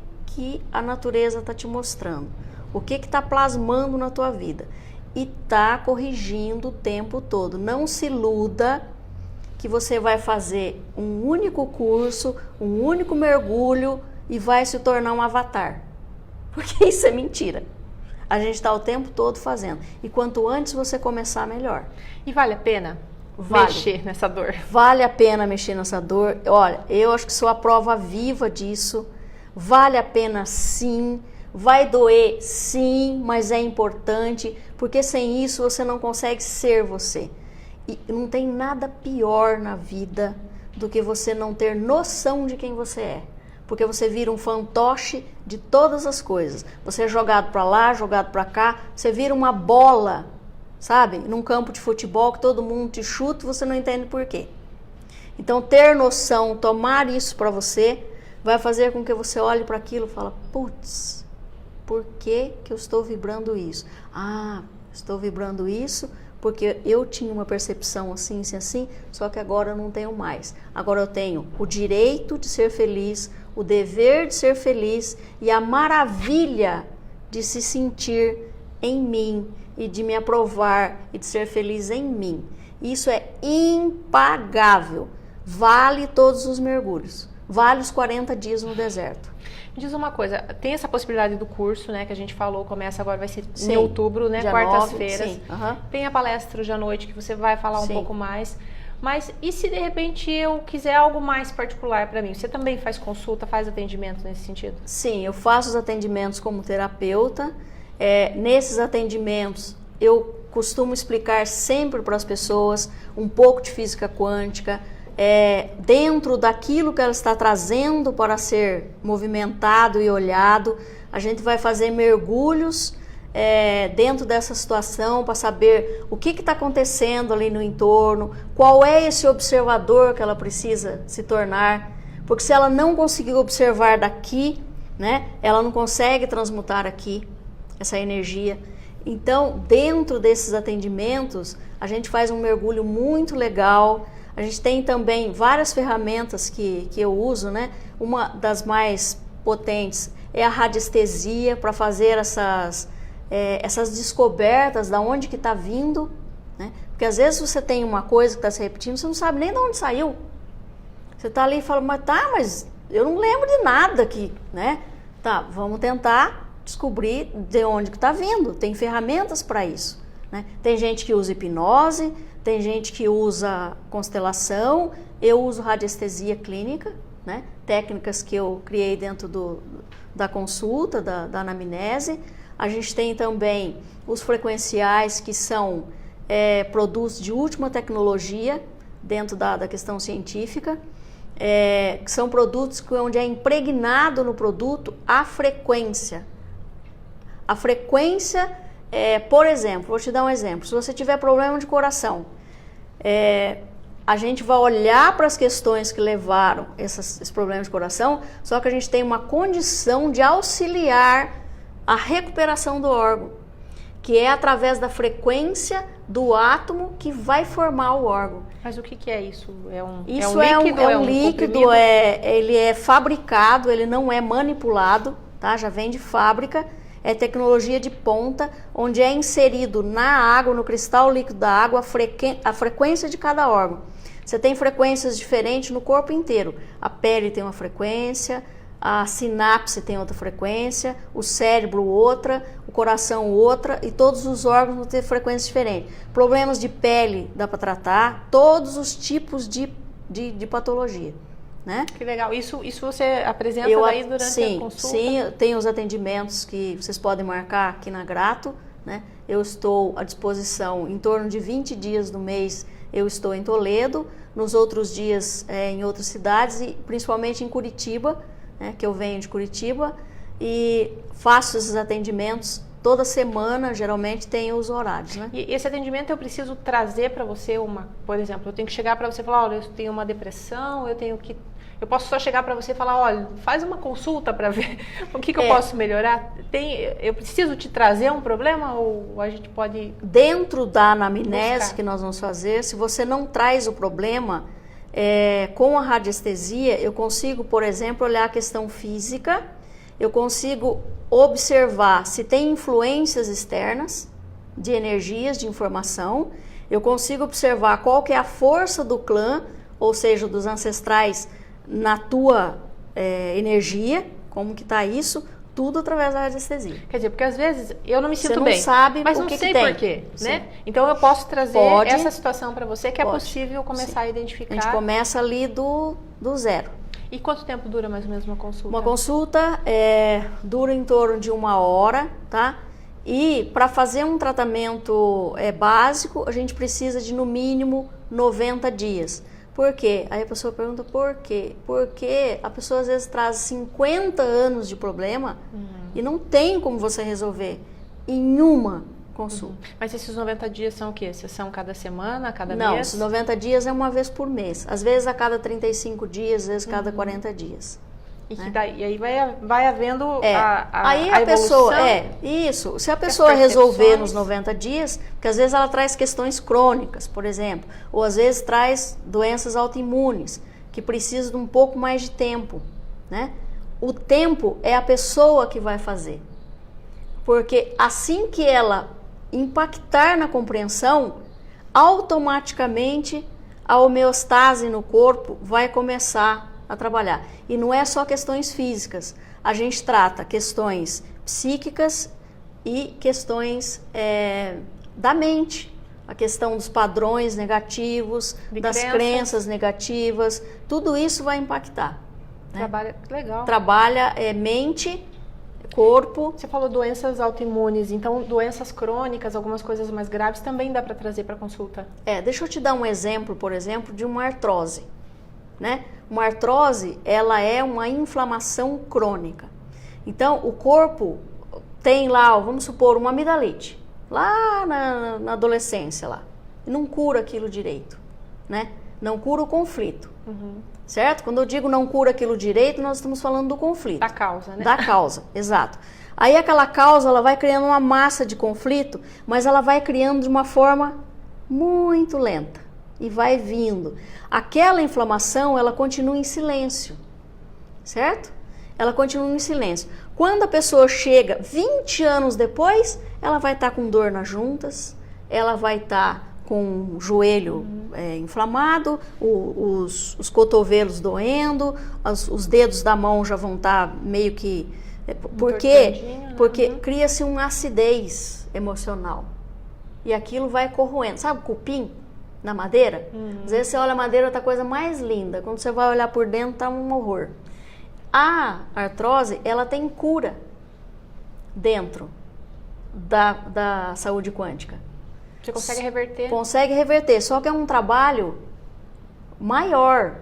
a natureza está te mostrando, o que está plasmando na tua vida e está corrigindo o tempo todo. Não se iluda que você vai fazer um único curso, um único mergulho e vai se tornar um avatar, porque isso é mentira. A gente está o tempo todo fazendo e quanto antes você começar, melhor. E vale a pena? Mexer nessa dor. Vale a pena mexer nessa dor. Olha, eu acho que sou a prova viva disso. Vale a pena sim. Vai doer sim, mas é importante, porque sem isso você não consegue ser você. E não tem nada pior na vida do que você não ter noção de quem você é. Porque você vira um fantoche de todas as coisas. Você é jogado para lá, jogado para cá, você vira uma bola, sabe? Num campo de futebol que todo mundo te chuta, você não entende por quê. Então, ter noção, tomar isso para você, vai fazer com que você olhe para aquilo e fale, putz, por que eu estou vibrando isso? Ah, estou vibrando isso porque eu tinha uma percepção assim, assim, assim, só que agora eu não tenho mais. Agora eu tenho o direito de ser feliz, o dever de ser feliz e a maravilha de se sentir em mim, e de me aprovar e de ser feliz em mim. Isso é impagável. Vale todos os mergulhos. Vale os 40 dias no deserto. Me diz uma coisa, tem essa possibilidade do curso, né, que a gente falou, começa agora, vai ser sim, em outubro, né, quartas-feiras. Uhum. Tem a palestra hoje à noite que você vai falar sim. um pouco mais. Mas e se de repente eu quiser algo mais particular para mim? Você também faz consulta, faz atendimento nesse sentido? Sim, eu faço os atendimentos como terapeuta. Nesses atendimentos eu costumo explicar sempre para as pessoas um pouco de física quântica, dentro daquilo que ela está trazendo para ser movimentado e olhado. A gente vai fazer mergulhos dentro dessa situação para saber o que está acontecendo ali no entorno, qual é esse observador que ela precisa se tornar, porque se ela não conseguir observar daqui, né, ela não consegue transmutar aqui essa energia. Então, dentro desses atendimentos, a gente faz um mergulho muito legal. A gente tem também várias ferramentas que eu uso, né? Uma das mais potentes é a radiestesia, para fazer essas descobertas da onde que está vindo, né? Porque às vezes você tem uma coisa que está se repetindo, você não sabe nem de onde saiu. Você está ali e fala, mas eu não lembro de nada aqui, né? Tá, vamos tentar descobrir de onde que está vindo. Tem ferramentas para isso, né? Tem gente que usa hipnose, tem gente que usa constelação, eu uso radiestesia clínica, né? Técnicas que eu criei dentro da consulta, da anamnese. A gente tem também os frequenciais, que são produtos de última tecnologia dentro da questão científica. Que são produtos onde é impregnado no produto a frequência. A frequência, por exemplo, vou te dar um exemplo. Se você tiver problema de coração, a gente vai olhar para as questões que levaram esses problemas de coração, só que a gente tem uma condição de auxiliar a recuperação do órgão, que é através da frequência do átomo que vai formar o órgão. Mas o que é isso? Isso é um líquido, ele é fabricado, ele não é manipulado, tá? Já vem de fábrica, é tecnologia de ponta, onde é inserido na água, no cristal líquido da água, a frequência de cada órgão. Você tem frequências diferentes no corpo inteiro. A pele tem uma frequência, a sinapse tem outra frequência, o cérebro outra, o coração outra, e todos os órgãos vão ter frequências diferentes. Problemas de pele dá para tratar, todos os tipos de patologia, né? Que legal. Isso você apresenta aí durante a consulta? Sim, tem os atendimentos que vocês podem marcar aqui na Grato, né? Eu estou à disposição em torno de 20 dias do mês. Eu estou em Toledo, nos outros dias em outras cidades, e principalmente em Curitiba, né, que eu venho de Curitiba, e faço esses atendimentos toda semana, geralmente tem os horários, né? E esse atendimento eu preciso trazer para você por exemplo, eu tenho que chegar para você e falar, olha, eu tenho uma depressão, eu posso só chegar para você e falar, olha, faz uma consulta para ver o que eu posso melhorar? Eu preciso te trazer um problema ou a gente pode... Dentro da anamnese que nós vamos fazer, se você não traz o problema, com a radiestesia, eu consigo, por exemplo, olhar a questão física, eu consigo observar se tem influências externas de energias, de informação, eu consigo observar qual que é a força do clã, ou seja, dos ancestrais, na tua energia, como que está isso, tudo através da radiestesia. Quer dizer, porque às vezes eu não me sinto bem, sabe mas não sei por quê, né? Então eu posso trazer essa situação para você, que é possível começar a identificar. A gente começa ali do zero. E quanto tempo dura mais ou menos uma consulta? Uma consulta dura em torno de 1 hora, tá? E para fazer um tratamento básico, a gente precisa de no mínimo 90 dias. Por quê? Aí a pessoa pergunta por quê? Porque a pessoa às vezes traz 50 anos de problema e não tem como você resolver em uma consulta. Mas esses 90 dias são o quê? São cada semana, cada mês? Não, esses 90 dias é uma vez por mês. Às vezes a cada 35 dias, às vezes a cada 40 dias. E aí vai havendo aí a pessoa, evolução. Isso. Se a pessoa resolver nos 90 dias, porque às vezes ela traz questões crônicas, por exemplo, ou às vezes traz doenças autoimunes, que precisam de um pouco mais de tempo, né? O tempo é a pessoa que vai fazer. Porque assim que ela impactar na compreensão, automaticamente a homeostase no corpo vai começar a trabalhar. E não é só questões físicas, a gente trata questões psíquicas e questões da mente, a questão dos padrões negativos, das crenças negativas, tudo isso vai impactar. Trabalha, legal. Trabalha mente, corpo. Você falou doenças autoimunes, então doenças crônicas, algumas coisas mais graves também dá para trazer para consulta? Deixa eu te dar um exemplo, por exemplo, de uma artrose, né? Uma artrose, ela é uma inflamação crônica. Então, o corpo tem lá, vamos supor, uma amidalite, lá na adolescência, lá, e não cura aquilo direito, né? Não cura o conflito, certo? Quando eu digo não cura aquilo direito, nós estamos falando do conflito. Da causa, né? Da causa, exato. Aí aquela causa, ela vai criando uma massa de conflito, mas ela vai criando de uma forma muito lenta. E vai vindo. Aquela inflamação, ela continua em silêncio, certo? Ela continua em silêncio. Quando a pessoa chega 20 anos depois, ela vai estar com dor nas juntas, ela vai estar com o joelho inflamado, os cotovelos doendo, os dedos da mão já vão estar meio que... Por quê? Porque cria-se uma acidez emocional. E aquilo vai corroendo. Sabe o cupim? na madeira? Às vezes você olha a madeira, tá a coisa mais linda. Quando você vai olhar por dentro, tá um horror. A artrose, ela tem cura dentro da saúde quântica. Você consegue reverter? Consegue reverter, só que é um trabalho maior,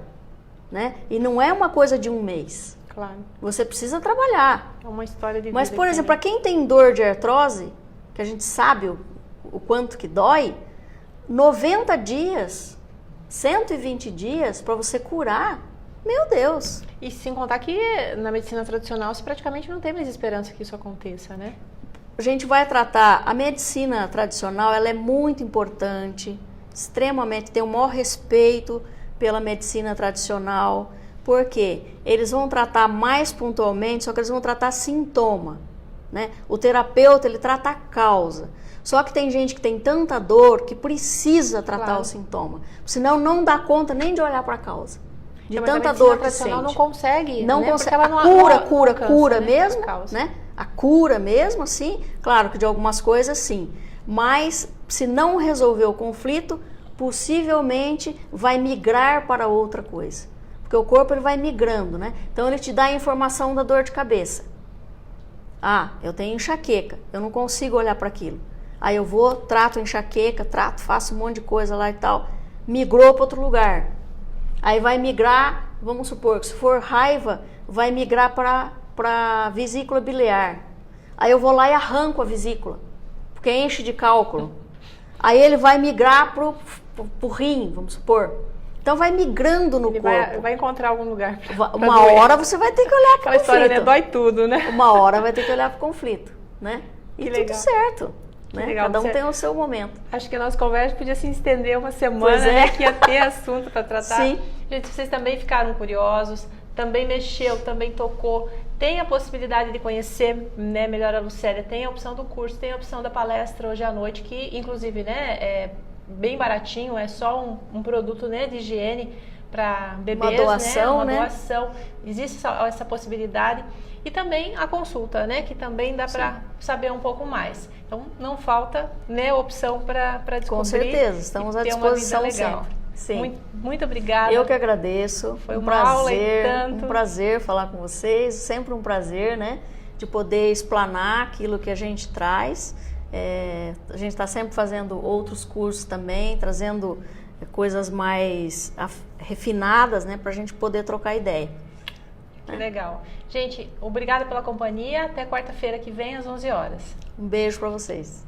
né? E não é uma coisa de um mês. Claro. Você precisa trabalhar. É uma história de vida. Mas, por exemplo, para quem tem dor de artrose, que a gente sabe o quanto que dói, 90 dias, 120 dias para você curar, meu Deus. E sem contar que na medicina tradicional você praticamente não tem mais esperança que isso aconteça, né? A gente vai tratar, a medicina tradicional, ela é muito importante, extremamente, tem o maior respeito pela medicina tradicional, porque eles vão tratar mais pontualmente, só que eles vão tratar sintoma, né? O terapeuta, ele trata a causa. Só que tem gente que tem tanta dor que precisa tratar o sintoma, senão não dá conta nem de olhar para a causa. De tanta dor que sente. Não consegue, não né? consegue. Ela Cura mesmo, né? A cura mesmo, assim, claro que de algumas coisas sim, mas se não resolver o conflito, possivelmente vai migrar para outra coisa, porque o corpo ele vai migrando, né? Então ele te dá a informação da dor de cabeça. Ah, eu tenho enxaqueca, eu não consigo olhar para aquilo. Aí eu vou, trato enxaqueca, faço um monte de coisa lá e tal, migrou para outro lugar. Aí vai migrar, vamos supor que se for raiva, vai migrar para vesícula biliar. Aí eu vou lá e arranco a vesícula, porque enche de cálculo. Aí ele vai migrar pro rim, vamos supor. Então vai migrando no corpo. Vai encontrar algum lugar. Uma hora você vai ter que olhar para o conflito. História, né? Dói tudo, né? Uma hora vai ter que olhar para o conflito, né? E que tudo legal. certo. Né? Legal, Cada um tem o seu momento. Acho que a nossa conversa podia se estender uma semana, né? Que ia ter assunto para tratar. Sim. Gente, vocês também ficaram curiosos, também mexeu, também tocou, tem a possibilidade de conhecer, né, melhor a Lucélia, tem a opção do curso, tem a opção da palestra hoje à noite, que inclusive, né, é bem baratinho, é só um produto, né, de higiene para bebês, uma doação, né? Uma doação, existe essa possibilidade. E também a consulta, né, que também dá para saber um pouco mais. Então, não falta, né, opção para descobrir. Com certeza, estamos à disposição sempre. Sim. Muito obrigada. Eu que agradeço. Foi uma aula e tanto. Um prazer falar com vocês. Sempre um prazer, né? De poder explanar aquilo que a gente traz. A gente está sempre fazendo outros cursos também, trazendo coisas mais refinadas, né? Para a gente poder trocar ideia. Que legal. Gente, obrigada pela companhia. Até quarta-feira que vem, às 11 horas. Um beijo para vocês.